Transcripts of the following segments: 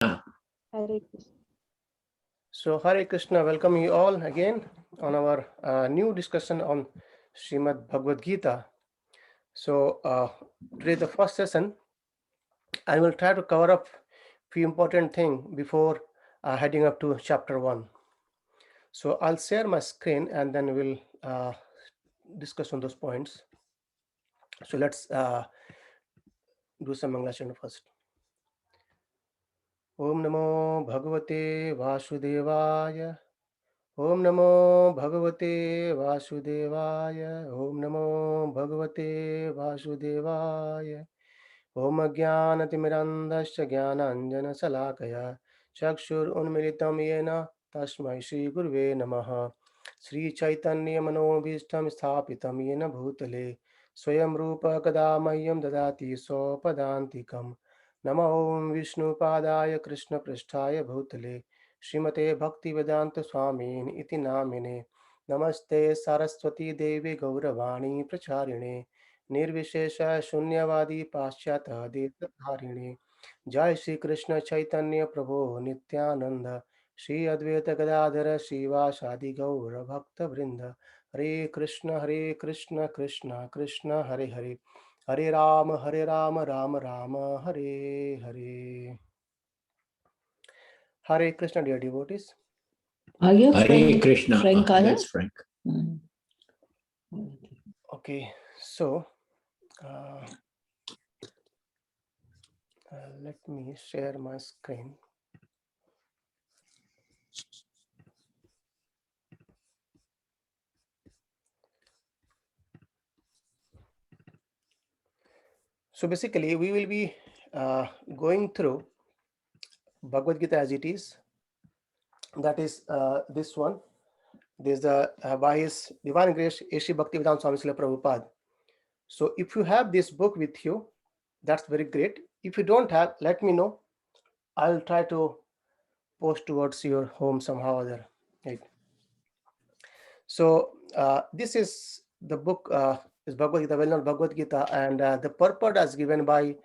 Hare Krishna. So Hare Krishna, welcome you all again on our new discussion on Srimad Bhagavad Gita. So today the first session, I will try to cover up few important things before heading up to chapter 1. So I'll share my screen and then we'll discuss on those points. So let's do some Mangala first. Om Namo Bhagavate Vasudevaya. Om Namo Bhagavate Vasudevaya. Om Namo Bhagavate Vasudevaya. Om Jnanatimirandasya Jnananjana Salakaya Chakshur Unmilitam Yena Tasmai Shri Gurve Namaha. Sri Chaitanya Manobhishtam Sthapitam Yena Bhutale Swayam Rupa Kadamayam Dadati Sopadantikam. Nama Om Vishnu Padaya Krishna Pristhaya Bhutale Srimate Bhakti Vedanta Swamin Iti Namine. Namaste Saraswati Devi Gauravani Pracharine निर्विशेष शून्यवादी पाश्चात्य देशधारिणे. जय श्री कृष्ण चैतन्य प्रभु नित्यानंद श्री अद्वैत गदाधर श्रीवासादि गौर भक्त वृंद. हरे कृष्ण कृष्ण कृष्ण हरे हरे, हरे Ram Ram Ram Hare Hare. Hare Krishna, dear devotees. Are you Hare Krishna. Frank Kaya? That's Frank. Okay, so let me share my screen. So basically, we will be going through Bhagavad Gita as it is. That is this one. This is by His Divine Grace, Shri Bhaktivedanta Swami Srila Prabhupada. So if you have this book with you, that's very great. If you don't have, let me know. I'll try to post towards your home somehow or other. Right. So this is the book, is Bhagavad Gita, well-known Bhagavad Gita, and the purport as given by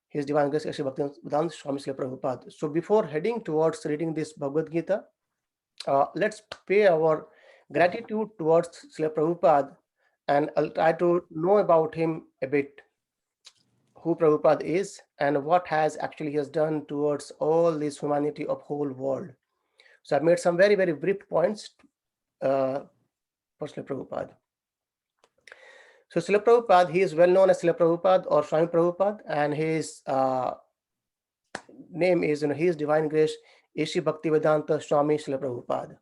His Divine Grace, Shri Bhaktivedanta Swami Srila Prabhupada. So before heading towards reading this Bhagavad Gita, let's pay our gratitude towards Srila Prabhupada, and I'll try to know about him a bit, who Prabhupada is and what has actually he has done towards all this humanity of whole world. So I've made some very, very brief points for Srila Prabhupada. So Srila Prabhupada, he is well known as Srila Prabhupada or Swami Prabhupada, and his name is, his Divine Grace, Shri Bhaktivedanta Swami Srila Prabhupada.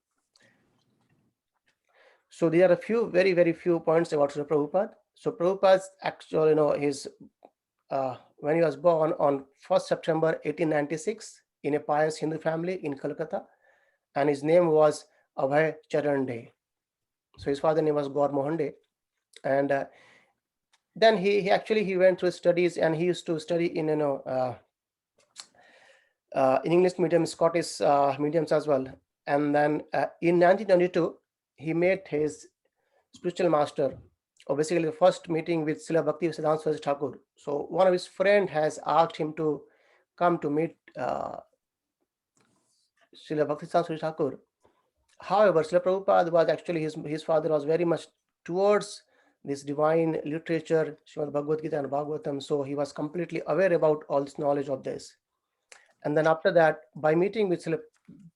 So there are a few, very, very few points about Srila Prabhupada. So Prabhupada's actual, his when he was born on 1st September 1896 in a pious Hindu family in Calcutta, and his name was Abhay Charan De. So his father name was Gaur Mohan De, and then he went through studies, and he used to study in in English medium, Scottish mediums as well. And then in 1922 he met his spiritual master, or basically the first meeting with Srila Bhaktivedanta Swami Thakur. So one of his friend has asked him to come to meet Srila Bhaktivedanta Swami Thakur. However, Srila Prabhupada was actually, his father was very much towards this divine literature, Srimad Bhagavad Gita and Bhagavatam, so he was completely aware about all this knowledge of this. And then after that, by meeting with Srila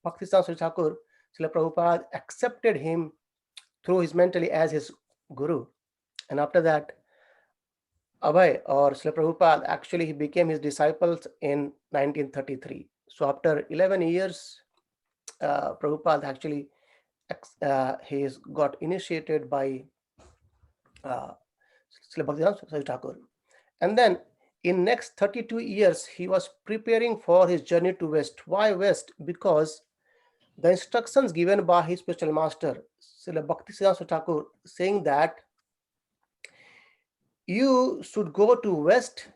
Bhaktivedanta Swami Thakur, Srila Prabhupada accepted him through his mentally as his guru. And after that, Abhay or Srila Prabhupada, actually he became his disciples in 1933. So after 11 years, Prabhupada actually he got initiated by Srila Bhaktivedanta Swami Thakur. And then in next 32 years, he was preparing for his journey to West. Why West? Because the instructions given by his spiritual master, Srila Bhaktivedanta Swami Thakur, saying that you should go to West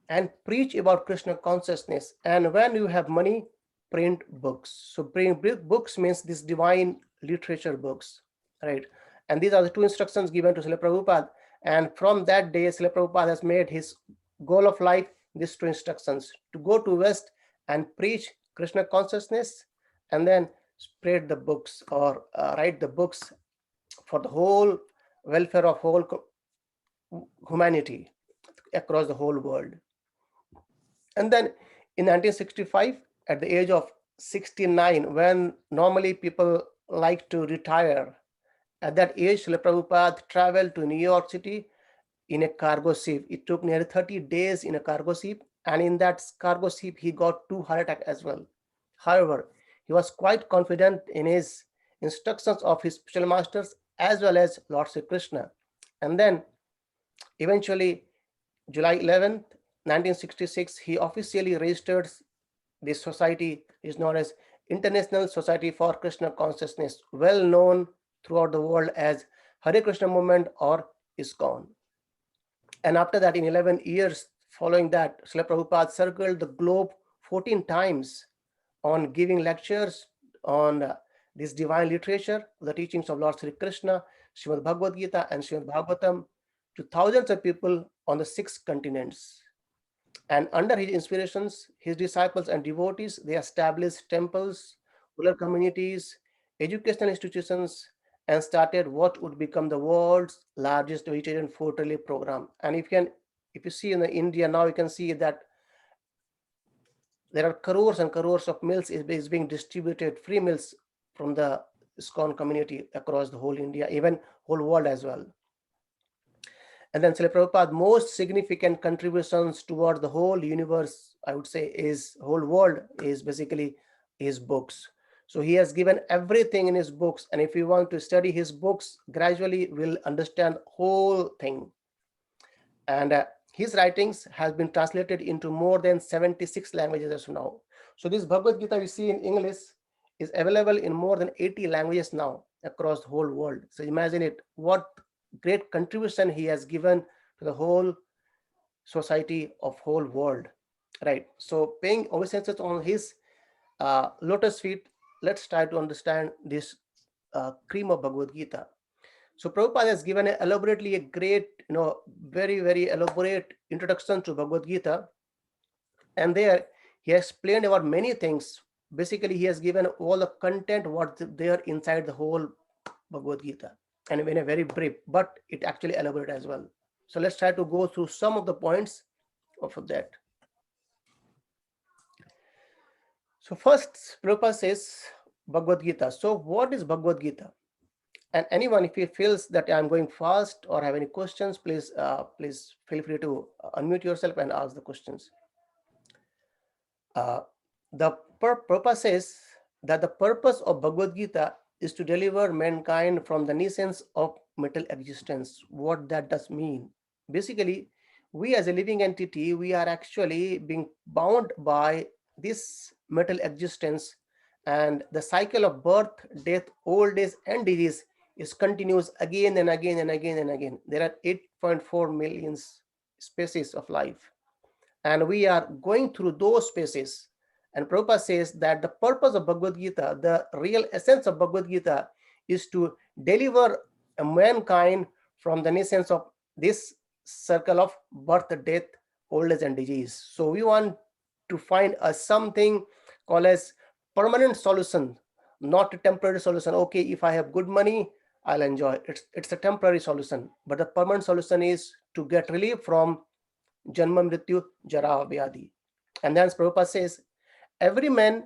and preach about Krishna consciousness. And when you have money, print books. So print books means this divine literature books, right? And these are the two instructions given to Srila Prabhupada. And from that day, Srila Prabhupada has made his goal of life these two instructions: to go to West and preach Krishna consciousness, and then spread the books or write the books for the whole welfare of whole humanity across the whole world. And then in 1965, at the age of 69, when normally people like to retire, at that age, Srila Prabhupada traveled to New York City in a cargo ship. It took nearly 30 days in a cargo ship, and in that cargo ship, he got 2 heart attacks as well. However, he was quite confident in his instructions of his spiritual masters as well as Lord Sri Krishna. And then eventually, July 11th, 1966, he officially registered this society is known as International Society for Krishna Consciousness, well known throughout the world as Hare Krishna Movement or ISKCON. And after that, in 11 years following that, Srila Prabhupada circled the globe 14 times on giving lectures on this divine literature, the teachings of Lord Sri Krishna, Srimad Bhagavad Gita, and Srimad Bhagavatam to thousands of people on the 6 continents. And under his inspirations, his disciples and devotees, they established temples, rural communities, educational institutions, and started what would become the world's largest vegetarian food relief program. And if you see in India now, you can see that there are crores and crores of meals is being distributed, free meals from the ISKCON community across the whole India, even whole world as well. And then Srila Prabhupada's most significant contributions towards the whole universe, I would say, is whole world, is basically his books. So he has given everything in his books, and if you want to study his books, gradually we'll understand whole thing. And his writings has been translated into more than 76 languages as of now. So this Bhagavad Gita we see in English is available in more than 80 languages now across the whole world. So imagine it, what great contribution he has given to the whole society of whole world, right? So paying obeisances on his lotus feet, let's try to understand this cream of Bhagavad Gita. So Prabhupada has given elaborately a great, very, very elaborate introduction to Bhagavad Gita. And there he explained about many things. Basically, he has given all the content what's there inside the whole Bhagavad Gita, and in a very brief, but it actually elaborate as well. So let's try to go through some of the points of that. So first, Prabhupada says Bhagavad Gita. So what is Bhagavad Gita? And anyone, if he feels that I'm going fast or have any questions, please feel free to unmute yourself and ask the questions. The purpose says that the purpose of Bhagavad Gita is to deliver mankind from the nuisance of material existence. What that does mean? Basically, we as a living entity, we are actually being bound by this material existence, and the cycle of birth, death, old age, and disease is continuous again and again and again and again. There are 8.4 million species of life, and we are going through those spaces. And Prabhupada says that the purpose of Bhagavad Gita, the real essence of Bhagavad Gita, is to deliver mankind from the nuisance of this circle of birth, death, old age, and disease. So we want to find something called as permanent solution, not a temporary solution. Okay, if I have good money, I'll enjoy it. It's a temporary solution, but the permanent solution is to get relief from Janma Mrityu Jara Vyadhi. And then Prabhupada says, every man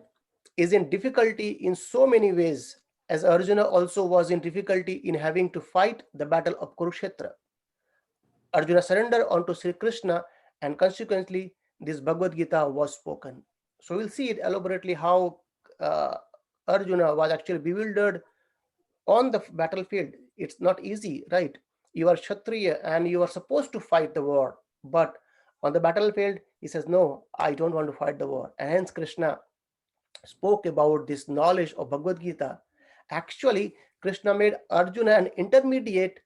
is in difficulty in so many ways, as Arjuna also was in difficulty in having to fight the battle of Kurukshetra. Arjuna surrendered unto Sri Krishna, and consequently this Bhagavad Gita was spoken. So we'll see it elaborately how Arjuna was actually bewildered on the battlefield. It's not easy, right? You are Kshatriya and you are supposed to fight the war, but on the battlefield, he says, no, I don't want to fight the war. And hence Krishna spoke about this knowledge of Bhagavad Gita. Actually, Krishna made Arjuna an intermediate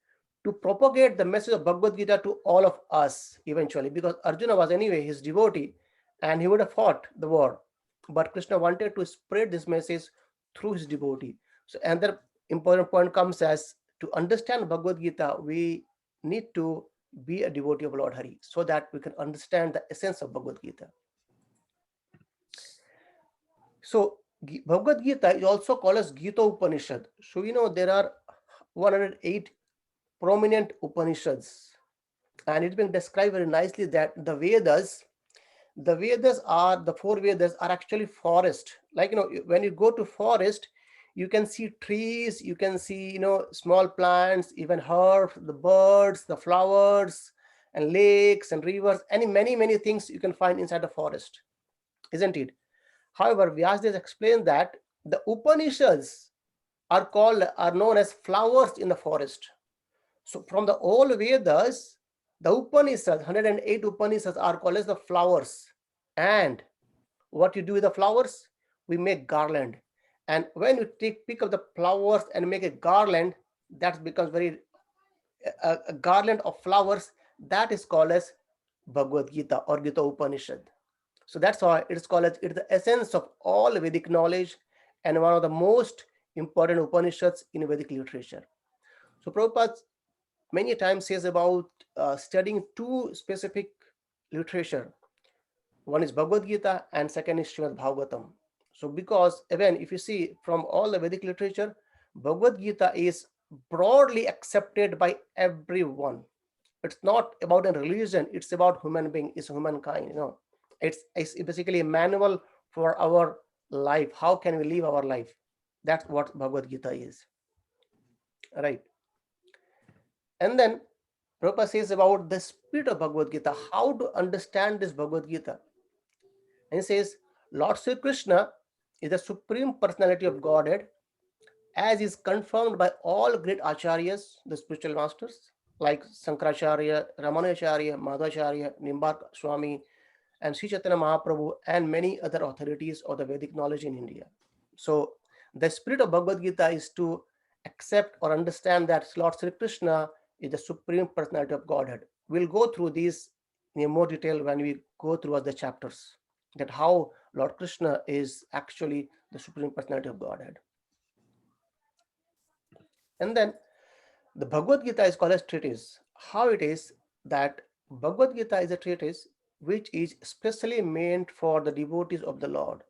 to propagate the message of Bhagavad Gita to all of us eventually, because Arjuna was anyway his devotee and he would have fought the war. But Krishna wanted to spread this message through his devotee. So another important point comes as to understand Bhagavad Gita, we need to be a devotee of Lord Hari so that we can understand the essence of Bhagavad Gita. So Bhagavad Gita is also called as Gita Upanishad. So there are 108 prominent Upanishads, and it's been described very nicely that the Vedas are the four Vedas are actually forest. Like when you go to forest, you can see trees, you can see small plants, even herbs, the birds, the flowers, and lakes and rivers, and many many things you can find inside the forest, isn't it? However, Vyasadeva explained that the Upanishads are known as flowers in the forest. So from the old Vedas, the Upanishads, 108 Upanishads are called as the flowers. And what you do with the flowers? We make garland. And when you pick up the flowers and make a garland, that becomes a garland of flowers. That is called as Bhagavad Gita or Gita Upanishad. So that's why it's called as it's the essence of all Vedic knowledge and one of the most important Upanishads in Vedic literature. So Prabhupada many times says about studying two specific literature. One is Bhagavad Gita and second is Srimad Bhagavatam. So because again, if you see from all the Vedic literature, Bhagavad Gita is broadly accepted by everyone. It's not about a religion, it's about human being, it's humankind. It's basically a manual for our life. How can we live our life? That's what Bhagavad Gita is. Right. And then Prabhupada says about the spirit of Bhagavad Gita, how to understand this Bhagavad Gita. And he says, Lord Sri Krishna is the supreme personality of Godhead, as is confirmed by all great acharyas, the spiritual masters, like Sankaracharya, Ramanacharya, Madhvacharya, Nimbarka Swami, and Sri Chaitanya Mahaprabhu, and many other authorities of the Vedic knowledge in India. So the spirit of Bhagavad Gita is to accept or understand that Lord Sri Krishna is the supreme personality of Godhead. We'll go through these in more detail when we go through the chapters, that how Lord Krishna is actually the supreme personality of Godhead. And then the Bhagavad Gita is called as treatise. How it is that Bhagavad Gita is a treatise which is specially meant for the devotees of the Lord.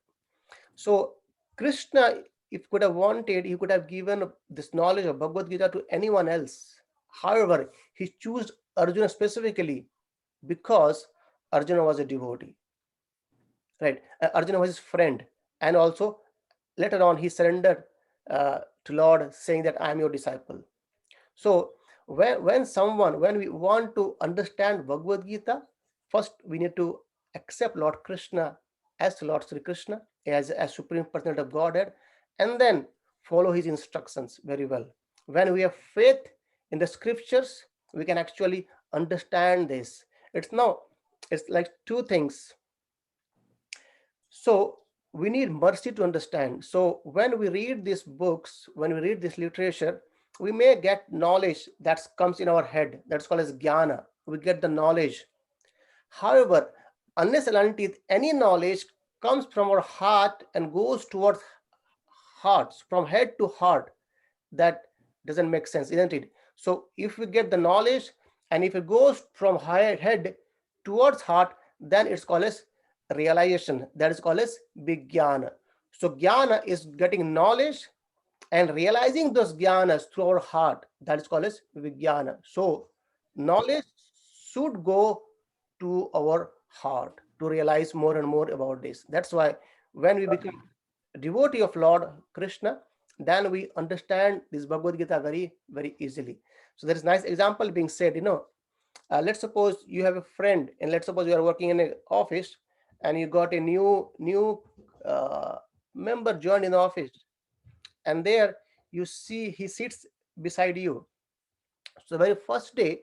So Krishna, if could have wanted, he could have given this knowledge of Bhagavad Gita to anyone else. However, he chose Arjuna specifically because Arjuna was a devotee. Right? Arjuna was his friend, and also later on he surrendered to Lord, saying that I am your disciple. So when we want to understand Bhagavad Gita, first we need to accept Lord Krishna as Lord Sri Krishna, as supreme personality of Godhead, and then follow his instructions very well. When we have faith in the scriptures, we can actually understand this. It's like two things. So we need mercy to understand. So when we read these books, when we read this literature, we may get knowledge that comes in our head. That's called as jnana. We get the knowledge. However, unless and until any knowledge comes from our heart and goes towards hearts, from head to heart, that doesn't make sense, isn't it? So if we get the knowledge and if it goes from head towards heart, then it's called as realization. That is called as vijnana. So jnana is getting knowledge and realizing those jnanas through our heart. That is called as vijnana. So knowledge should go to our heart to realize more and more about this. That's why when we become a devotee of Lord Krishna, then we understand this Bhagavad Gita very, very easily. So there is nice example being said, let's suppose you have a friend, and let's suppose you are working in an office and you got a new member joined in the office, and there you see he sits beside you. So the very first day,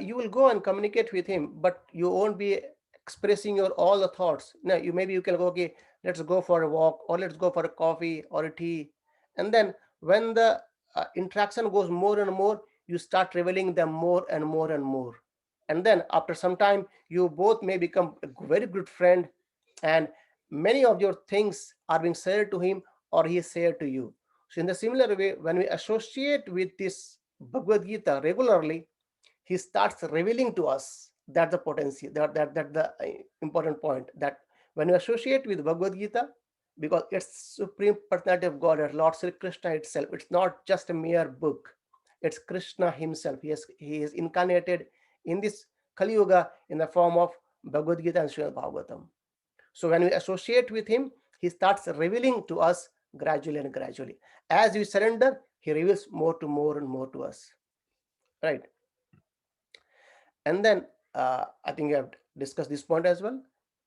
you will go and communicate with him, but you won't be expressing your all the thoughts. Now you can go, okay, let's go for a walk, or let's go for a coffee or a tea. And then when the interaction goes more and more, you start revealing them more and more and more. And then after some time, you both may become a very good friend, and many of your things are being shared to him, or he is shared to you. So in the similar way, when we associate with this Bhagavad Gita regularly, he starts revealing to us that the potency, that the important point, that when you associate with Bhagavad Gita, because it's Supreme Personality of Godhead, Lord Sri Krishna itself. It's not just a mere book. It's Krishna himself. He is incarnated in this Kali Yuga in the form of Bhagavad Gita and Srimad Bhagavatam. So when we associate with him, he starts revealing to us gradually and gradually. As we surrender, he reveals more and more to us. Right. And then I think I have discussed this point as well.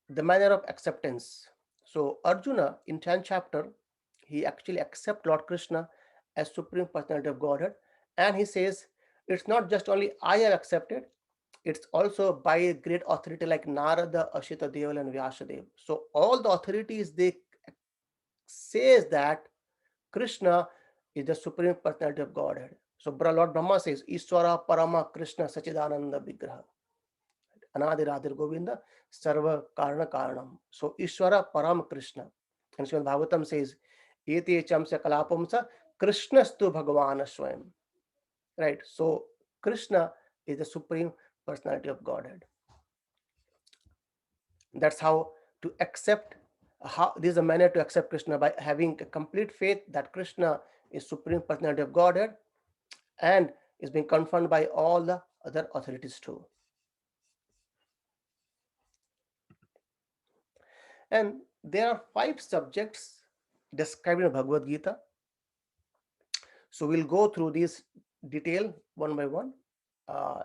The manner of acceptance. So Arjuna in 10th chapter, he actually accepts Lord Krishna as Supreme Personality of Godhead. And he says, it's not just only I have accepted, it's also by a great authority like Narada, Ashita Deval, and Vyasadev. So all the authorities, they says that Krishna is the Supreme Personality of Godhead. So Lord Brahma says, Ishwara Parama Krishna Sachidananda Vigraha. Anadiradir Govinda Sarva Karana Karanam. So Ishwara Param Krishna. And Srimad Bhagavatam says, Ete Chamsa Kalapamsa Krishnastu Bhagavan Swayam. Right. So Krishna is the Supreme Personality of Godhead. That's how to accept, how this is a manner to accept Krishna, by having a complete faith that Krishna is Supreme Personality of Godhead and is being confirmed by all the other authorities too. And there are 5 subjects described in Bhagavad Gita. So we'll go through these detail one by one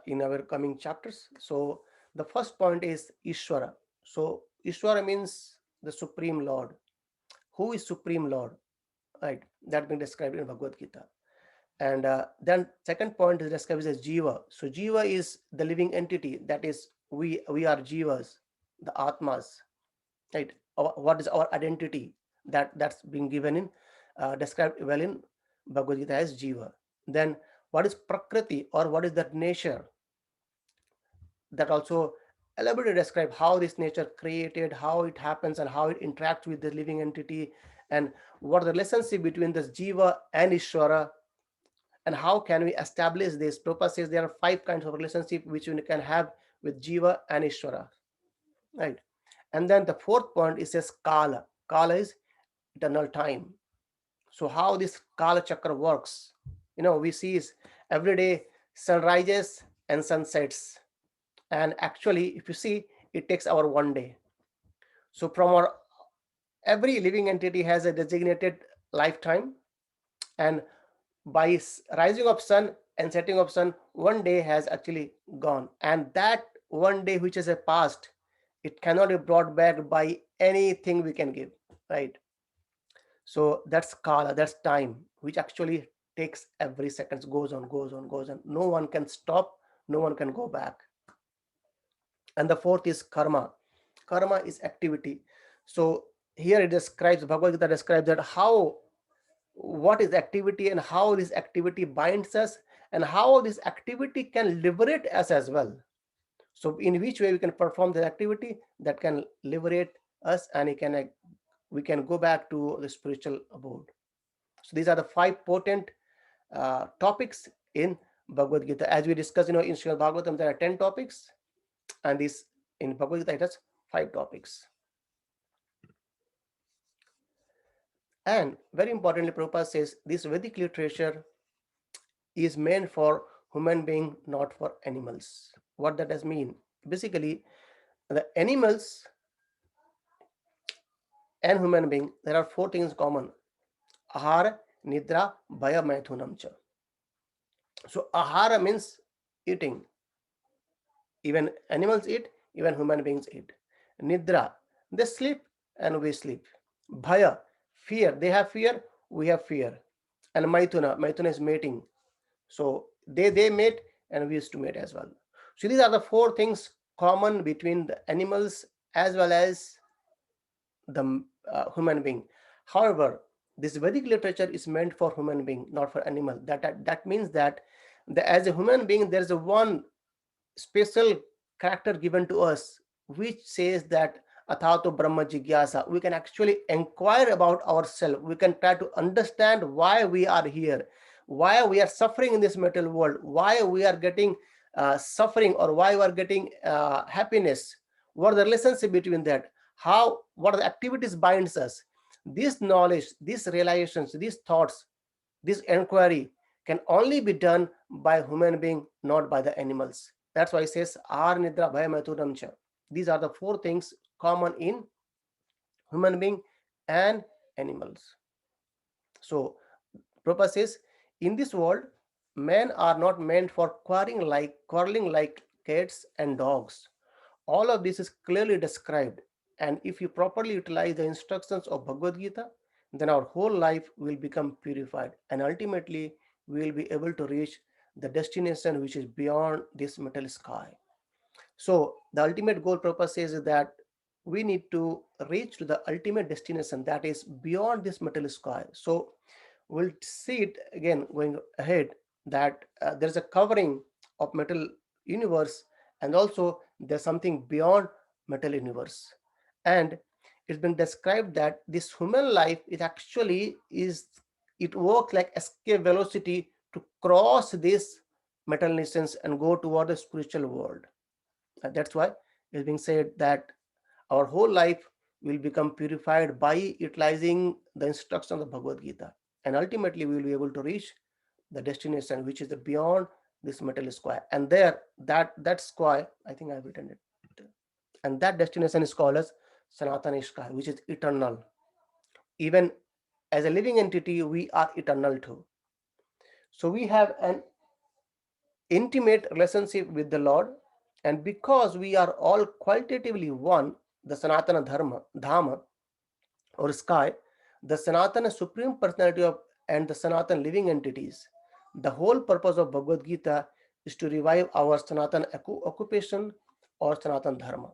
in our coming chapters. So the first point is Ishwara. So Ishwara means the Supreme Lord. Who is Supreme Lord? Right, that's been described in Bhagavad Gita. And then second point is described as Jiva. So Jiva is the living entity. That is, we are Jivas, the Atmas. Right. What is our identity? That's being given in described well in Bhagavad Gita as Jiva. Then what is Prakriti, or what is that nature? That also elaborately describe how this nature created, how it happens, and how it interacts with the living entity, and what the relationship between this Jiva and Ishvara, and how can we establish this. Prabhupada says there are 5 kinds of relationship which we can have with Jiva and Ishvara. Right. And then the fourth point is says Kala. Kala is eternal time. So how this Kala Chakra works, we see is every day sun rises and sun sets. And actually, if you see, it takes our one day. So from our, every living entity has a designated lifetime, and by rising of sun and setting of sun, one day has actually gone, and that one day which is a past, it cannot be brought back by anything we can give, right? So that's Kala, that's time, which actually takes every second, goes on. No one can stop, no one can go back. And the fourth is karma. Karma is activity. So here it describes, Bhagavad Gita describes that what is activity, and how this activity binds us, and how this activity can liberate us as well. So in which way we can perform the activity that can liberate us, and we can go back to the spiritual abode. So these are the 5 potent topics in Bhagavad Gita. As we discussed, in Srimad Bhagavatam, there are 10 topics, and this in Bhagavad Gita it has 5 topics. And very importantly, Prabhupada says this Vedic literature is meant for human being, not for animals. What that does mean? Basically, the animals and human being, there are 4 things common: ahara, nidra, bhaya, maithunam cha. So ahara means eating. Even animals eat, even human beings eat. Nidra, they sleep and we sleep. Bhaya, fear, they have fear, we have fear. And maithuna is mating. So they mate and we used to mate as well. So these are the 4 things common between the animals as well as the human being. However, this Vedic literature is meant for human being, not for animal. That means that as a human being, there is a one special character given to us, which says that Athato Brahma Jigyasa. We can actually inquire about ourselves. We can try to understand why we are here, why we are suffering in this material world, why we are getting suffering, or why we are getting happiness. What are the relationship between that? What are the activities binds us? This knowledge, these realizations, these thoughts, this inquiry can only be done by human being, not by the animals. That's why it says ar nidra bhaya mathunam cha. These are the four things common in human being and animals. So Prabhupada says, in this world, men are not meant for quarreling like cats and dogs. All of this is clearly described, and if you properly utilize the instructions of Bhagavad Gita, then our whole life will become purified, and ultimately we will be able to reach the destination which is beyond this metal sky. So the ultimate goal, Prabhupada says, is that we need to reach to the ultimate destination that is beyond this metal sky. So we'll see it again going ahead, that there's a covering of metal universe, and also there's something beyond metal universe. And it's been described that this human life is actually is it works like escape velocity to cross this metal distance and go toward the spiritual world. That's why it's being said that our whole life will become purified by utilizing the instructions of Bhagavad Gita, and ultimately we will be able to reach the destination which is the beyond this metal square. And there, that square, I think I've written it, and that destination is called as Sanatana sky, which is eternal. Even as a living entity, we are eternal too. So we have an intimate relationship with the Lord, and because we are all qualitatively one, the Sanatana Dharma or sky, the Sanatana Supreme Personality of and the Sanatana living entities, the whole purpose of Bhagavad Gita is to revive our Sanatana occupation or Sanatana Dharma.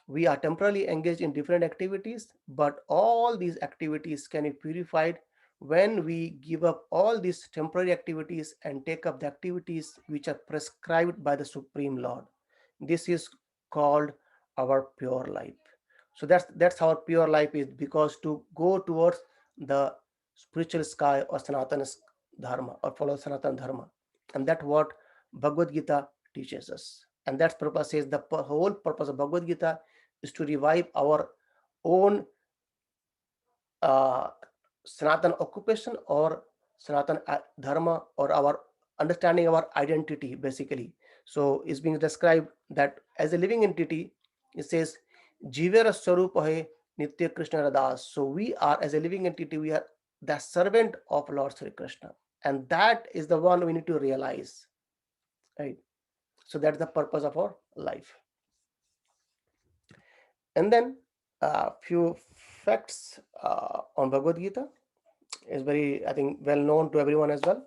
We are temporarily engaged in different activities, but all these activities can be purified when we give up all these temporary activities and take up the activities which are prescribed by the Supreme Lord. This is called our pure life. So that's how our pure life is, because to go towards the spiritual sky or Sanatana Dharma or follow Sanatana Dharma. And that's what Bhagavad Gita teaches us. And that's purpose says the whole purpose of Bhagavad Gita is to revive our own uh, Sanatan occupation or Sanatan Dharma, or our understanding our identity basically. So it's being described that as a living entity, it says, Jivera Swarupahe Nitya Krishna Radas. So we are, as a living entity, we are the servant of Lord Sri Krishna. And that is the one we need to realize. Right. So that's the purpose of our life. And then a few facts on Bhagavad Gita is very, I think, well known to everyone as well.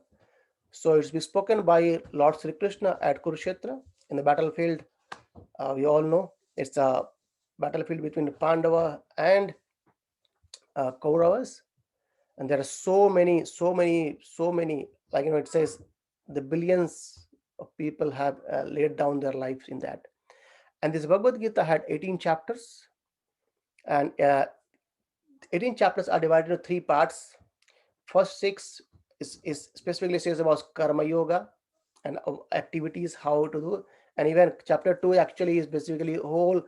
So it's been spoken by Lord Sri Krishna at Kurukshetra in the battlefield. We all know it's a battlefield between Pandava and Kauravas, and there are so many. Like it says, the billions of people have laid down their lives in that. And this Bhagavad Gita had 18 chapters, and 18 chapters are divided into three parts. First six is specifically says about karma yoga and activities, how to do. And even chapter 2 actually is basically whole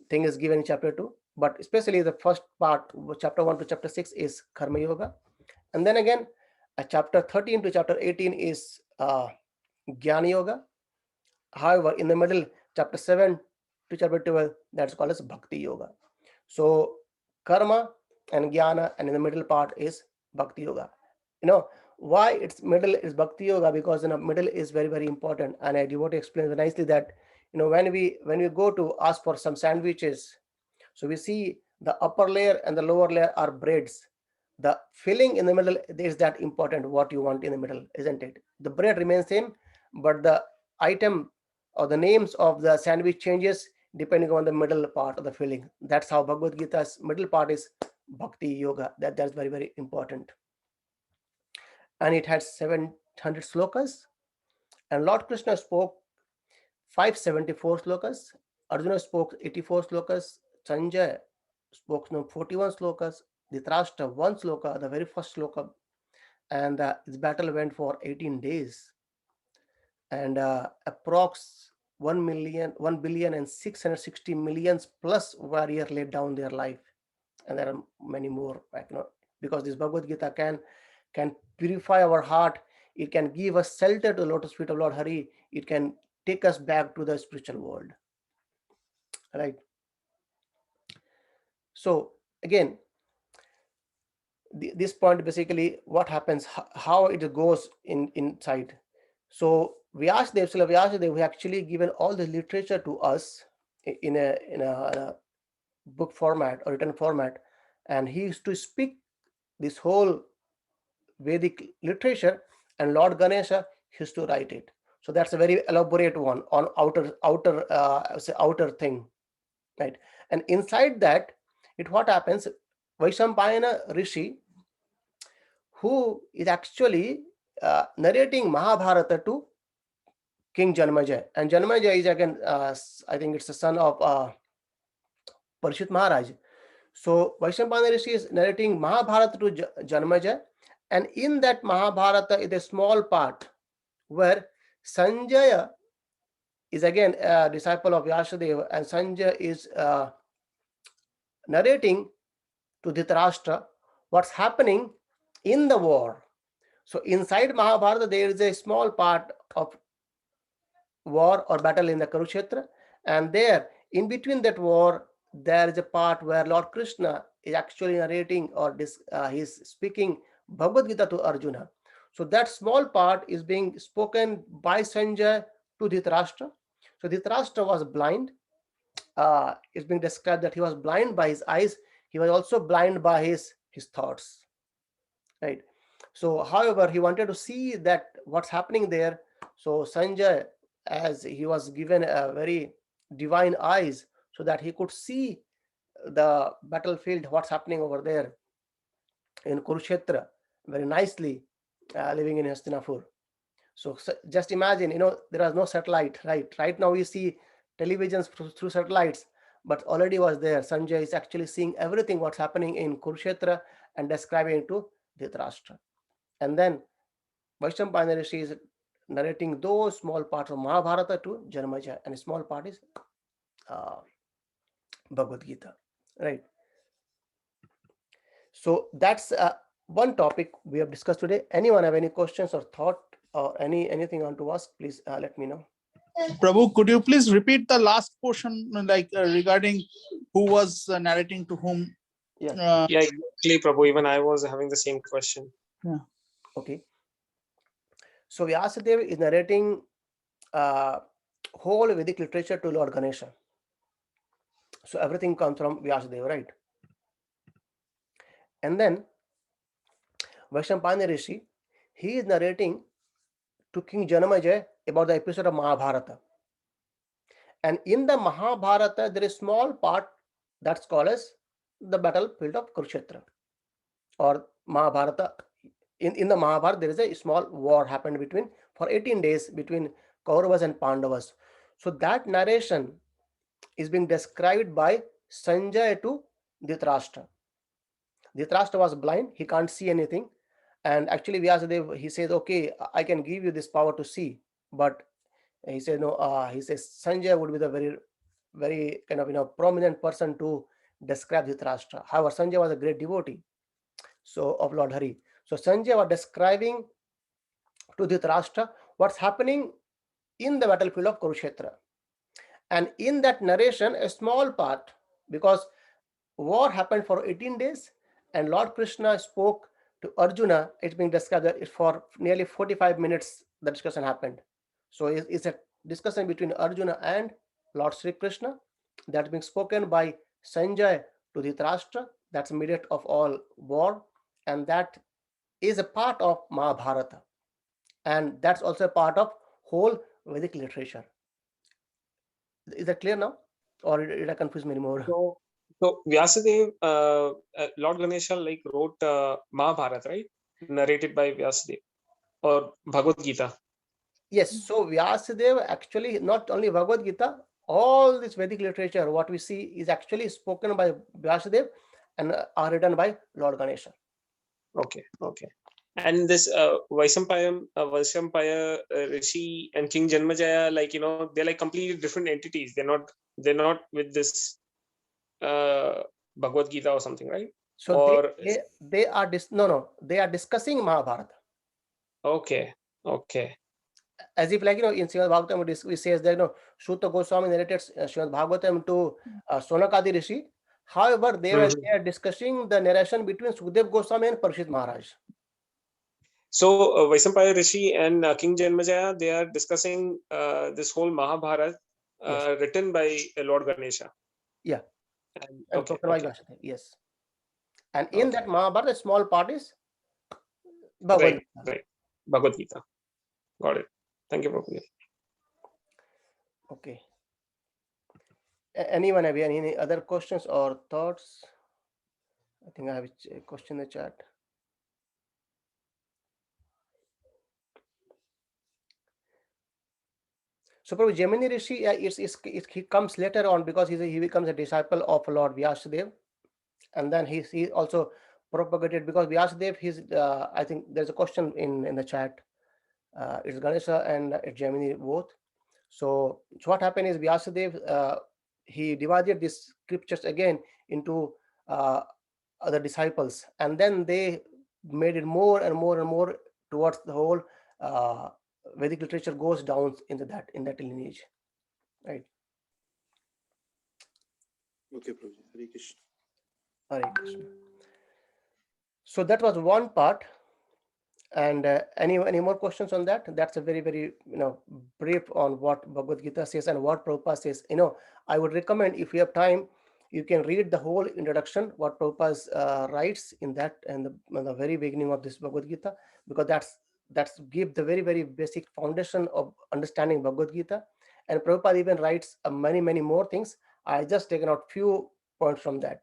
thing is given in chapter 2, but especially the first part, chapter 1 to chapter 6, is karma yoga. And then again, chapter 13 to chapter 18 is jnana yoga. However, in the middle, chapter 7 to chapter 12, that's called as bhakti yoga. So karma and jnana, and in the middle part is bhakti yoga. Why it's middle is bhakti yoga? Because in the middle is very, very important. And I devotee explains nicely that when we go to ask for some sandwiches, so we see the upper layer and the lower layer are breads. The filling in the middle is that important, what you want in the middle, isn't it? The bread remains same, but the item or the names of the sandwich changes depending on the middle part of the filling. That's how Bhagavad Gita's middle part is bhakti yoga. That's very, very important. And it had 700 slokas. And Lord Krishna spoke 574 slokas. Arjuna spoke 84 slokas. Sanjay spoke 41 slokas. Dhritarashtra 1 sloka, the very first sloka. And this battle went for 18 days. And approx 1 billion and 660 millions plus warrior laid down their life. and there are many more, like, because this Bhagavad Gita can purify our heart. It can give us shelter to the lotus feet of Lord Hari. It can take us back to the spiritual world, right? So again, this point, basically what happens, how it goes inside. So Vyasadeva, who actually given all the literature to us in a book format or written format, and he used to speak this whole Vedic literature, and Lord Ganesha used to write it. So that's a very elaborate one on outer thing, right? And inside that, what happens, Vaishampayana Rishi, who is actually narrating Mahabharata to King Janmejaya, and Janmejaya is again, I think it's the son of Parishit Maharaj. So Vaishampayana Rishi is narrating Mahabharata to Janmejaya, and in that Mahabharata is a small part where Sanjaya is again a disciple of Vyasadeva, and Sanjaya is narrating to Dhritarashtra what's happening in the war. So inside Mahabharata, there is a small part of war or battle in the Kurukshetra, and there, in between that war, there is a part where Lord Krishna is actually narrating, or he's speaking Bhagavad Gita to Arjuna. So that small part is being spoken by Sanjay to Dhritarashtra. So Dhritarashtra was blind. It's being described that he was blind by his eyes. He was also blind by his thoughts, right? So however, he wanted to see that what's happening there. So Sanjay, as he was given a very divine eyes, so that he could see the battlefield, what's happening over there in Kurukshetra very nicely, living in Hastinapur. So just imagine, there was no satellite, right now we see televisions through satellites, but already was there. Sanjay is actually seeing everything what's happening in Kurukshetra and describing it to Dhritarashtra. And then Vaishampayana Rishi is narrating those small parts of Mahabharata to Janmejaya, and a small part is Bhagavad Gita, right? So that's one topic we have discussed today. Anyone have any questions or thought or anything on to ask? Please let me know. Prabhu, could you please repeat the last portion, like regarding who was narrating to whom? Yeah, exactly, Prabhu. Even I was having the same question. Yeah. Okay. So Vyasadeva is narrating whole Vedic literature to Lord Ganesha. So everything comes from Vyasadeva, right? And then Vaishampayana Rishi, he is narrating to King Janamejaya about the episode of Mahabharata. And in the Mahabharata, there is a small part that's called as the battlefield of Kurukshetra or Mahabharata. In the Mahabharata, there is a small war happened for 18 days between Kauravas and Pandavas. So that narration is being described by Sanjay to Dhritarashtra. Dhritarashtra was blind, he can't see anything. And actually Vyasadeva, he says, okay, I can give you this power to see. But he said, no, he says Sanjay would be the very, very kind of, prominent person to describe Dhritarashtra. However, Sanjay was a great devotee of Lord Hari. So Sanjay was describing to Dhritarashtra what's happening in the battlefield of Kurukshetra. And in that narration, a small part, because war happened for 18 days, and Lord Krishna spoke to Arjuna. It's being described that for nearly 45 minutes the discussion happened. So it's a discussion between Arjuna and Lord Sri Krishna that's being spoken by Sanjay to Dhritarashtra. That's mediator of all war, and that is a part of Mahabharata, and that's also a part of whole Vedic literature. Is that clear now, or did I confuse me anymore? So Vyasadeva, Lord Ganesha wrote Mahabharata, right? Narrated by Vyasadeva, or Bhagavad Gita. Yes, so Vyasadeva actually, not only Bhagavad Gita, all this Vedic literature, what we see is actually spoken by Vyasadeva and are written by Lord Ganesha. Okay. And this Vaishampaya Rishi and King Janmejaya, they're like completely different entities. They're not with this Bhagavad Gita or something, right? So Or they are they are discussing Mahabharata. okay, okay. As if, like, in Srimad Bhagavatam, we says that, Sutta Goswami narrated Srimad Bhagavatam to Sonakadi Rishi. However, they were there discussing the narration between Sukdev Goswami and Parikshit Maharaj. So Vaisampaya Rishi and King Janmejaya, they are discussing this whole Mahabharata Yes. written by Lord Ganesha. Yeah. And, And okay, spoken by okay. Vyasdev, yes. And in that Mahabharata, small part is Right, Bhagavad Gita. right. Bhagavad Gita. Got it. Thank you, Prabhupada. Okay. Anyone have any other questions or thoughts? I think I have a question in the chat. So probably Gemini Rishi, he comes later on because he becomes a disciple of Lord Vyasadeva, and then he also propagated, because Vyasadeva, I think there's a question in the chat. It's Ganesha and it's Gemini both. So what happened is Vyasadeva, he divided these scriptures again into other disciples, and then they made it more and more and more towards the whole Vedic literature goes down into that lineage, right? Okay, Prabhuji. Hare Krishna. Hare Krishna. So that was one part. And any more questions on that? That's a very, very brief on what Bhagavad Gita says and what Prabhupada says. I would recommend, if you have time, you can read the whole introduction, what Prabhupada writes in the very beginning of this Bhagavad Gita, because that's give the very, very basic foundation of understanding Bhagavad Gita. And Prabhupada even writes many, many more things. I just taken out few points from that,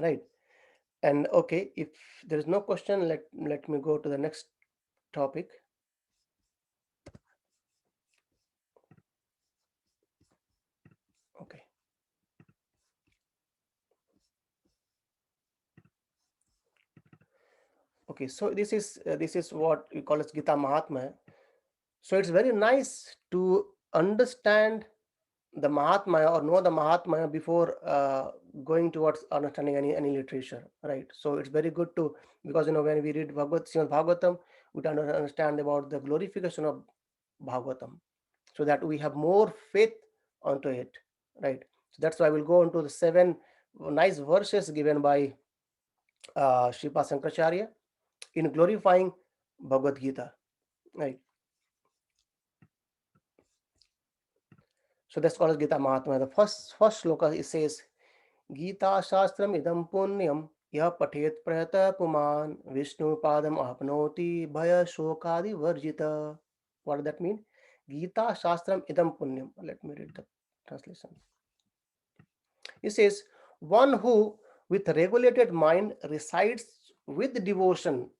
right? And okay, if there is no question, let me go to the next topic. Okay. Okay, so this is what we call as Gita Mahatmya. So it's very nice to understand the Mahatmya or know the Mahatmya before going towards understanding any literature, right? So it's very good to, because when we read Srimad Bhagavatam, we can understand about the glorification of Bhagavatam, so that we have more faith onto it, right? So that's why we'll go into the 7 nice verses given by Sripad Shankaracharya in glorifying Bhagavad Gita, right? So that's called as Gita Mahatmya. The first sloka, it says, Gita Shastram idam punyam yah pathet prayata puman Vishnu padam apnoti bhaya shokadi varjita. What does that mean? Gita Shastram idam punyam. Let me read the translation. It says, one who with regulated mind recites with devotion.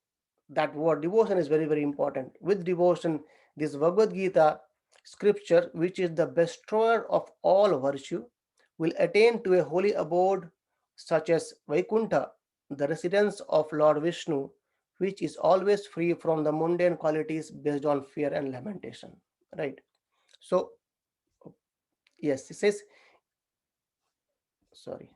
That word devotion is very, very important. With devotion, this Bhagavad Gita scripture, which is the destroyer of all virtue, will attain to a holy abode such as Vaikuntha, the residence of Lord Vishnu, which is always free from the mundane qualities based on fear and lamentation. Right? So, yes, it says, sorry.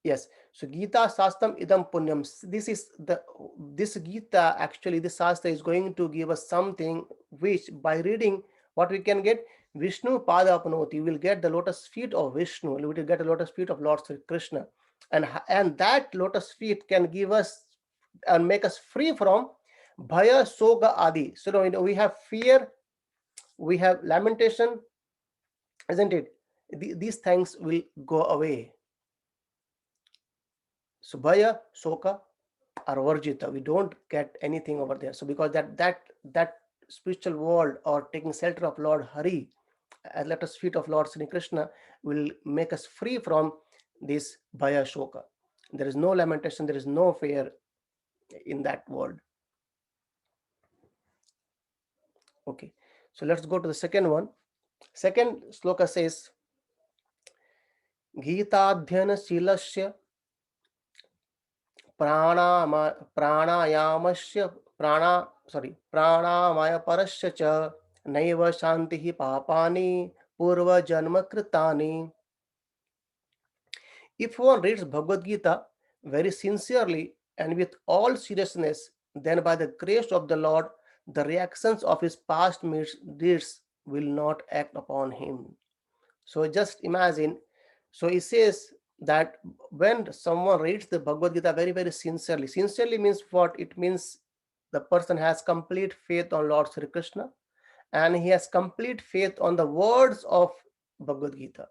Yes. So Gita Sastram idam punyam. This Gita, actually, this Shastra is going to give us something which, by reading, what we can get, Vishnu pada apnoti. You will get the lotus feet of Vishnu. You will get the lotus feet of Lord Sri Krishna, and that lotus feet can give us and make us free from bhaya, soga, adi. So we have fear, we have lamentation, isn't it? These things will go away. So bhaya, soka are varjita. We don't get anything over there. So because that spiritual world or taking shelter of Lord Hari at lotus feet of Lord Sri Krishna will make us free from this bhaya, shoka. There is no lamentation, there is no fear in that world. Okay, so let's go to the second one. Second sloka says, Gitadhyana Shilasya प्राणायामस्य प्राणामय परस्य च नैव शान्तिः पापानि पूर्वजन्म कृतानि. If one reads Bhagavad Gita very sincerely and with all seriousness, then by the grace of the Lord, the reactions of his past deeds will not act upon him. So just imagine. So he says that when someone reads the Bhagavad Gita very, very sincerely means what? It means the person has complete faith on Lord Sri Krishna and he has complete faith on the words of Bhagavad Gita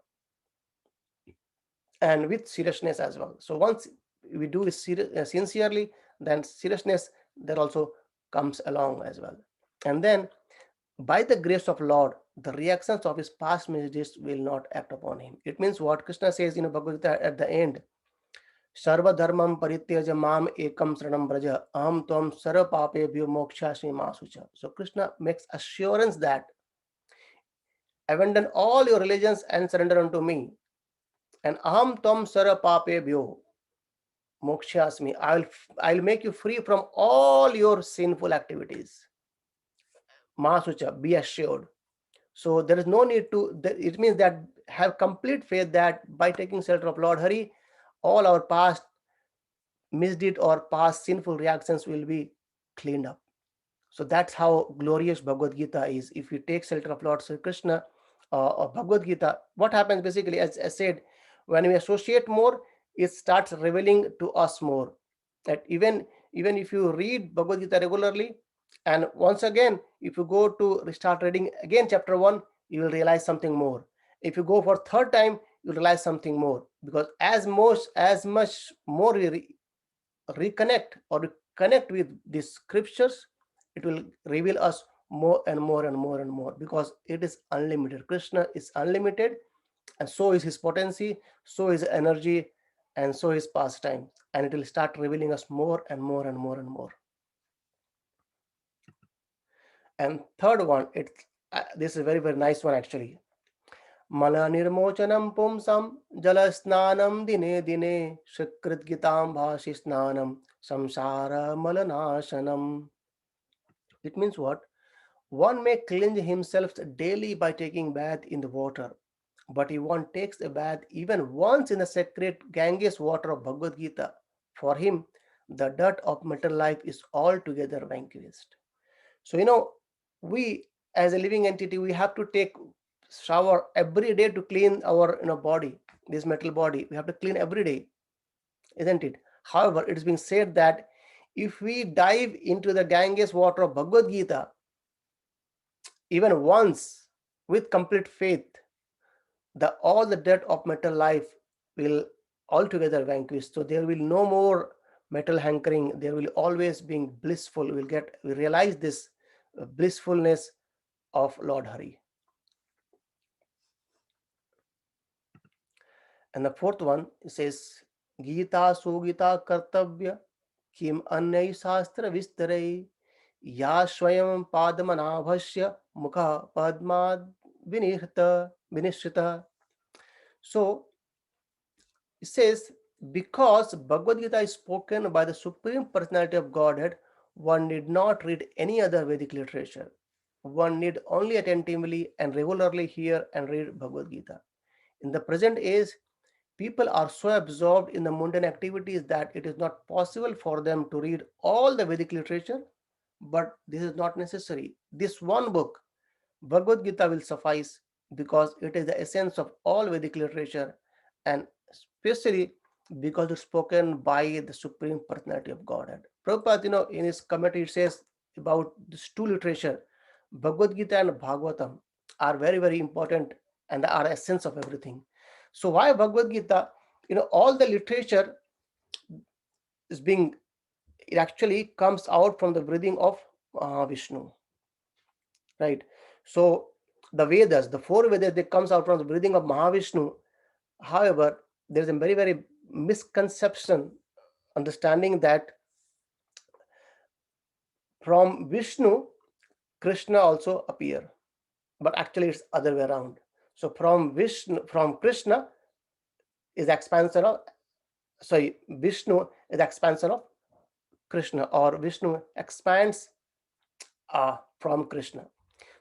and with seriousness as well. So once we do it sincerely, then seriousness that also comes along as well. And then by the grace of Lord, the reactions of his past misdeeds will not act upon him. It means what Krishna says in Bhagavad Gita at the end, Sarva dharmam parityaja mam ekam saranam braja aham tvam sarva papebhyo mokshasmi masucha. So Krishna makes assurance that abandon all your religions and surrender unto me. And aham tvam sarva papebhyo mokshasmi. I'll make you free from all your sinful activities. Masucha, be assured. So there is no need to, it means that have complete faith that by taking shelter of Lord Hari, all our past misdeed or past sinful reactions will be cleaned up. So that's how glorious Bhagavad Gita is. If you take shelter of Lord Sri Krishna or Bhagavad Gita, what happens basically, as I said, when we associate more, it starts revealing to us more. That even if you read Bhagavad Gita regularly, and once again, if you go to start reading again chapter 1, you will realize something more. If you go for third time, you realize something more, because as much more we reconnect or connect with these scriptures, it will reveal us more and more and more and more, because it is unlimited. Krishna is unlimited, and so is his potency, so is energy, and so is pastime, and it will start revealing us more and more and more and more. And third one, this is a very, very nice one actually. Mala nirmochanam pumsam jalasnanam dine dine shikrit gitam bhashi snanam samsara malanashanam. It means what? One may cleanse himself daily by taking bath in the water, but if one takes a bath even once in the sacred Ganges water of Bhagavad Gita, for him the dirt of material life is altogether vanquished. So we as a living entity, we have to take shower every day to clean our body, this metal body. We have to clean every day, isn't it? However, it is being said that if we dive into the Ganges water of Bhagavad Gita even once with complete faith, all the dirt of metal life will altogether vanquish. So there will no more metal hankering. There will always be blissful. We realize this blissfulness of Lord Hari. And the fourth one says, Gita Sugita Kartavya Kim Annai Shastra Vistarei Ya Swayam Padmanabhasya Mukha Padmad Vinishrita. So it says, because Bhagavad Gita is spoken by the Supreme Personality of Godhead, one need not read any other Vedic literature. One need only attentively and regularly hear and read Bhagavad Gita. In the present age, people are so absorbed in the mundane activities that it is not possible for them to read all the Vedic literature, but this is not necessary. This one book, Bhagavad Gita, will suffice, because it is the essence of all Vedic literature, and especially because it's spoken by the Supreme Personality of Godhead. Prabhupada, in his commentary, it says about these two literature, Bhagavad Gita and Bhagavatam, are very, very important and are essence of everything. So why Bhagavad Gita? All the literature is it actually comes out from the breathing of Vishnu, right? So the Vedas, the four Vedas, they comes out from the breathing of Mahavishnu. However, there is a very, very misconception, understanding that from Vishnu, Krishna also appear, but actually it's other way around. So from Krishna is expansion of, Vishnu is expansion of Krishna, or Vishnu expands from Krishna.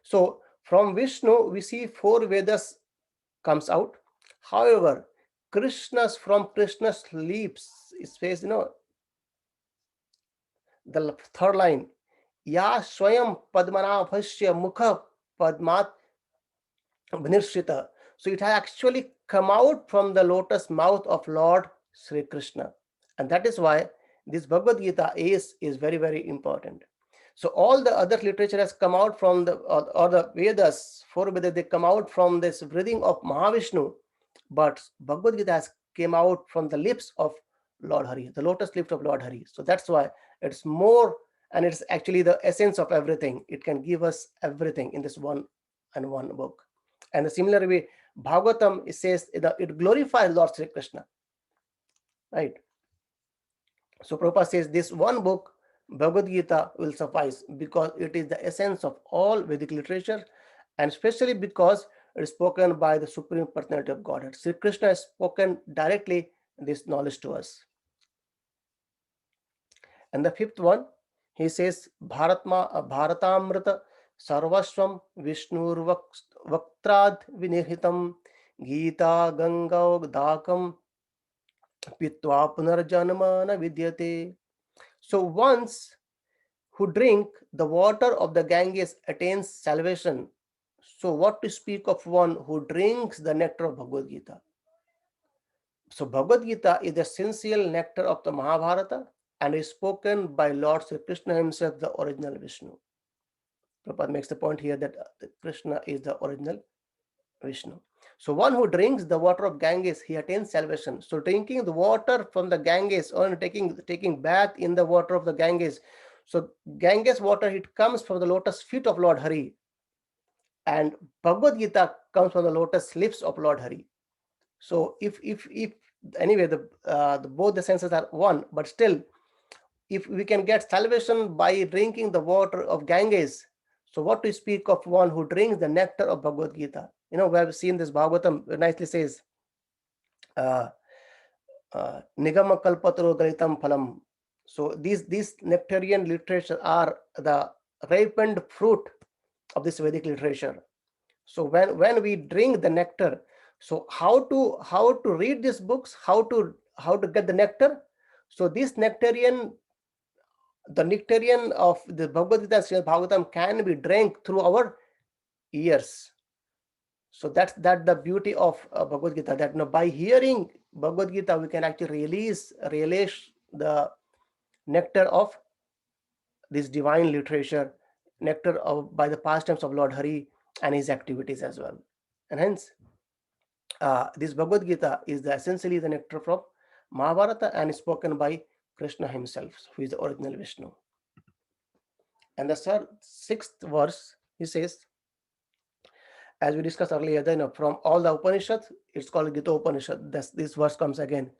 So from Vishnu, we see four Vedas comes out. However, Krishna's lips, it says, the third line, Ya Swayam Padmanabhasya Mukha Padmat Vinirshita. So it has actually come out from the lotus mouth of Lord Sri Krishna. And that is why this Bhagavad Gita is very, very important. So all the other literature has come out from or the Vedas, 4 Vedas, they come out from this breathing of Mahavishnu. But Bhagavad Gita has came out from the lips of Lord Hari, the lotus lips of Lord Hari. So that's why it's more, and it's actually the essence of everything. It can give us everything in this one book. And the similar way, Bhagavatam, it says it glorifies Lord Sri Krishna, right? So Prabhupada says this one book, Bhagavad Gita, will suffice because it is the essence of all Vedic literature, and especially because it is spoken by the Supreme Personality of Godhead. Sri Krishna has spoken directly this knowledge to us. And the fifth one, he says, Bharatamrita Sarvaswam Vishnur Vaktrad Vinirhitam Gita Gangau Pitva Punarjanama na Vidyate. So once who drink the water of the Ganges attains salvation. So what to speak of one who drinks the nectar of Bhagavad Gita? So Bhagavad Gita is the essential nectar of the Mahabharata and is spoken by Lord Sri Krishna himself, the original Vishnu. Prabhupada makes the point here that Krishna is the original Vishnu. So one who drinks the water of Ganges, he attains salvation. So drinking the water from the Ganges or taking bath in the water of the Ganges. So Ganges water, it comes from the lotus feet of Lord Hari. And Bhagavad Gita comes from the lotus lips of Lord Hari. So if anyway, both the senses are one, but still, if we can get salvation by drinking the water of Ganges, so what to speak of one who drinks the nectar of Bhagavad Gita? We have seen this Bhagavatam nicely says, Nigama Kalpataro Dalitam Phalam. So these nectarian literature are the ripened fruit of this Vedic literature. So when we drink the nectar, so how to read these books, how to get the nectar? So this nectarian of the Bhagavad Gita and Srimad Bhagavatam can be drank through our ears. So that's the beauty of Bhagavad Gita, that by hearing Bhagavad Gita, we can actually relish the nectar of this divine literature, nectar by the pastimes of Lord Hari and his activities as well. And hence, this Bhagavad Gita is essentially the nectar from Mahabharata and is spoken by Krishna himself, who is the original Vishnu. And the sixth verse, he says, as we discussed earlier, from all the Upanishads, it's called Gita Upanishad. This verse comes again.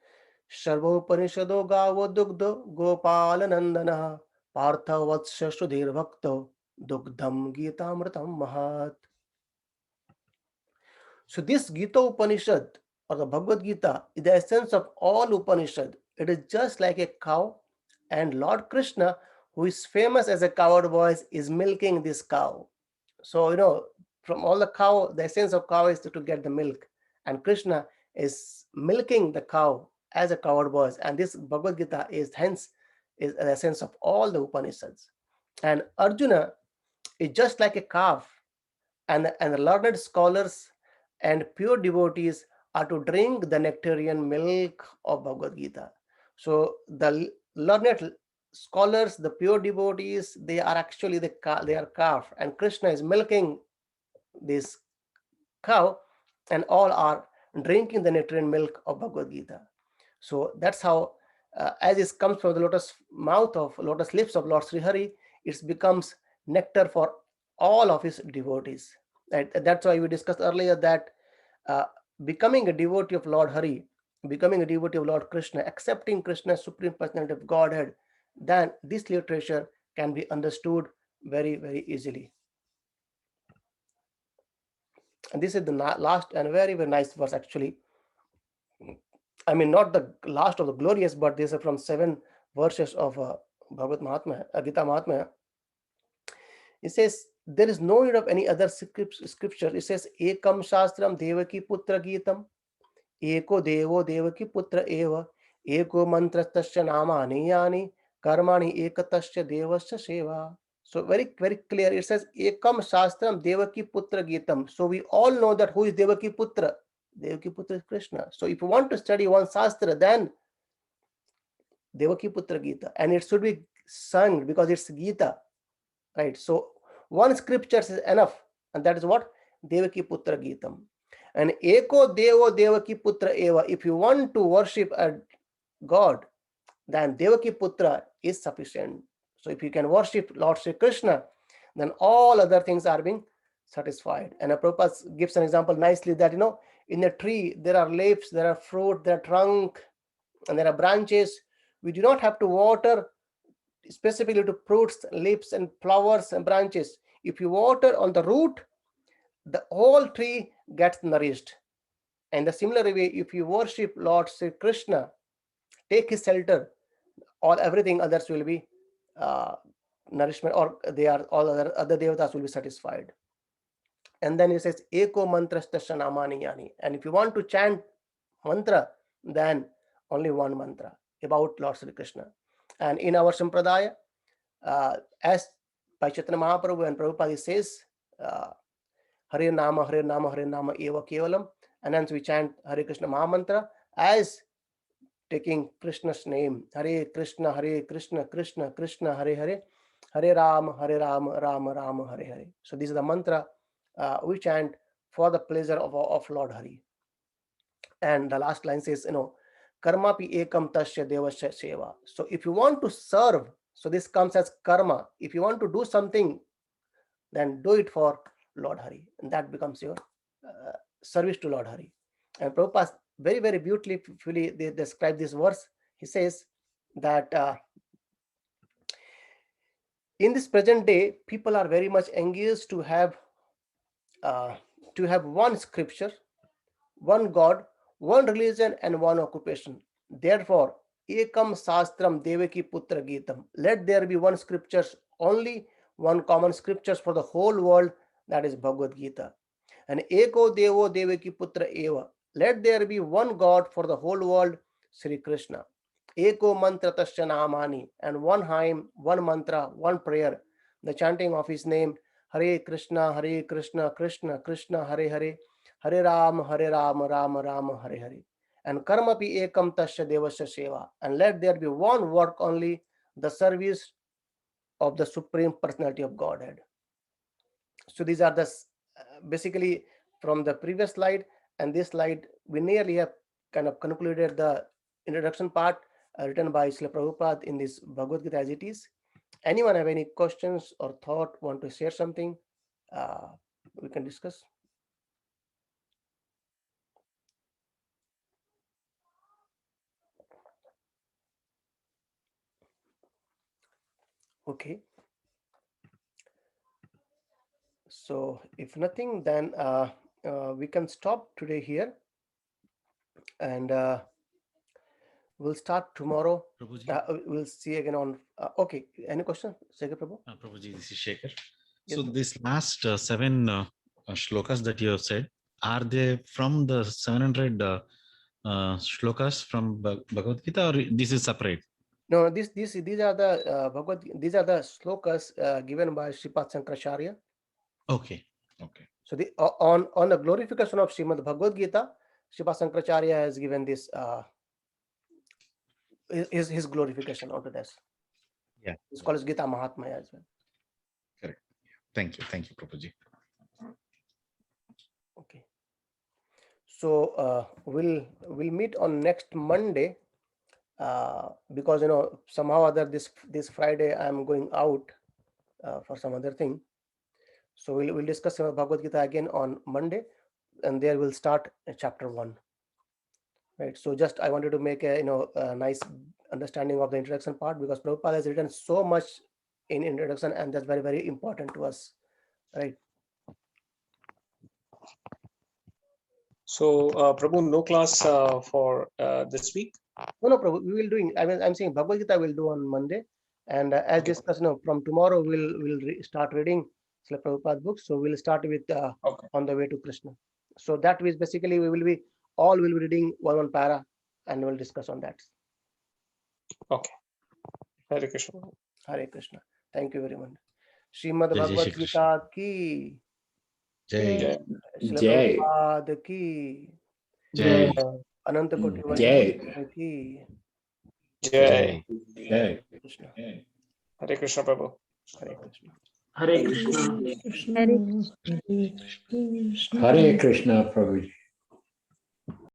Sharva Upanishado Gavo Dugdha Gopala Nandana Partha Vatsya Sudhir Bhakto Dugdham Gita Amritam Mahat. So this Gita Upanishad or the Bhagavad Gita is the essence of all Upanishad. It is just like a cow, and Lord Krishna, who is famous as a cowherd boy, is milking this cow. So from all the cow, the essence of cow is to get the milk, and Krishna is milking the cow as a cowherd boy, and this Bhagavad Gita is the essence of all the Upanishads. And Arjuna is just like a calf, and the learned scholars and pure devotees are to drink the nectarian milk of Bhagavad Gita. So the learned scholars, the pure devotees, they are actually they are calf, and Krishna is milking this cow, and all are drinking the nectarian milk of Bhagavad Gita. So that's how, as it comes from the lotus lips of Lord Sri Hari, it becomes nectar for all of his devotees. Right? That's why we discussed earlier that becoming a devotee of Lord Hari, becoming a devotee of Lord Krishna, accepting Krishna's Supreme Personality of Godhead, then this literature can be understood very, very easily. And this is the last and very, very nice verse actually. I mean, not the last of the glorious, but these are from 7 verses of Bhagavad Mahatmya, Gita Mahatmya. It says, there is no need of any other scripture. It says, Ekam Shastram Devaki Putra Gitam, एको देवो देवकी पुत्र एव एको मंत्रस्तस्य नामानि यानि कर्माणि एकतस्य देवस्य सेवा. So very clear. It says ekam shastram devaki putra geetam. So we all know that who is Devaki putra. Devaki putra is Krishna. So if you want to study one shastra, then Devaki putra Gita, and it should be sung because it's Gita, right? So one scripture is enough, and that is what Devaki putra Geetam. And eko devo devaki putra eva. If you want to worship a God, then Devaki putra is sufficient. So if you can worship Lord Sri Krishna, then all other things are being satisfied. And Prabhupada gives an example nicely that, in a tree, there are leaves, there are fruit, there are trunk, and there are branches. We do not have to water specifically to fruits, leaves, and flowers and branches. If you water on the root, the whole tree gets nourished. And the similar way, if you worship Lord Sri Krishna, take his shelter, everything others will be nourishment, or they are all other devatas will be satisfied. And then it says eko mantrastasya namani yani. And if you want to chant mantra, then only one mantra about Lord Sri Krishna. And in our sampradaya, as by Chaitanya Mahaprabhu and Prabhupada says, Hare Nama, Hare Nama, Hare Nama eva kevalam. And hence we chant Hare Krishna Mahamantra as taking Krishna's name. Hare Krishna, Krishna Krishna, Hare Hare, Hare Rama, Rama Rama, Hare Hare. So this is the mantra we chant for the pleasure of Lord Hari. And the last line says, karma pi ekam tasya devasya seva. So if you want to serve, so this comes as karma. If you want to do something, then do it for Lord Hari, and that becomes your service to Lord Hari. And Prabhupada very beautifully they describe this verse. He says that in this present day, people are very much engaged to have one scripture, one God, one religion, and one occupation. Therefore, ekam shastram devaki putra geetam. Let there be one scriptures, only one common scriptures for the whole world, that is Bhagavad Gita. And eko devo devaki putra eva. Let there be one God for the whole world, Sri Krishna. Eko mantra tasya namani. And one hymn, one mantra, one prayer, the chanting of his name, Hare Krishna, Krishna Krishna, Hare Hare, Hare Rama, Rama Rama, Hare Hare. And karma pi ekam tasya devasya seva. And let there be one work only, the service of the Supreme Personality of Godhead. So these are the basically from the previous slide and this slide, we nearly have kind of concluded the introduction part written by Srila Prabhupada in this Bhagavad Gita as it is. Anyone have any questions or thought, want to share something? We can discuss. Okay. So if nothing, then we can stop today here, and we'll start tomorrow. We'll see again on. Okay. Any question, Shekhar Prabhu? Prabhuji, this is Shekhar. Yes, So Prabhu. this last 7 shlokas that you have said, are they from the 700 shlokas from Bhagavad Gita, or this is separate? No, these are the Bhagavad. These are the slokas given by Sripad Shankaracharya. Okay. So the on the glorification of Srimad Bhagavad Gita, Sripad Shankaracharya has given this his glorification onto this. Yeah. It's called as Gita Mahatmya as well. Correct. Thank you, Prabhuji. Okay. So we'll meet on next Monday because somehow or other this Friday I'm going out for some other thing. So we'll discuss Bhagavad Gita again on Monday, and there we'll start chapter 1. Right. So just I wanted to make a a nice understanding of the introduction part, because Prabhupada has written so much in introduction, and that's very important to us. Right. So, Prabhu, no class for this week? No, Prabhu, we will doing. I'm saying Bhagavad Gita we'll do on Monday, and as Okay. discussed, from tomorrow we'll start reading Srila Prabhupada books. So we'll start with Okay. On the Way to Krishna. So that is basically we will be all will be reading one para and we'll discuss on that. Okay. Hare Krishna. Hare Krishna. Thank you very much. Srimad Jai Jai Bhagavad Shri Gita ki, Jai. Jai. Srila Jai. Prabhupada ki, Jai. Ananta Koti Jai. Vaishnava ki. Jai. Jai. Krishna. Hare Krishna, Prabhu. Hare Krishna. Hare Krishna. Hare Krishna. Hare Krishna, Prabhuji.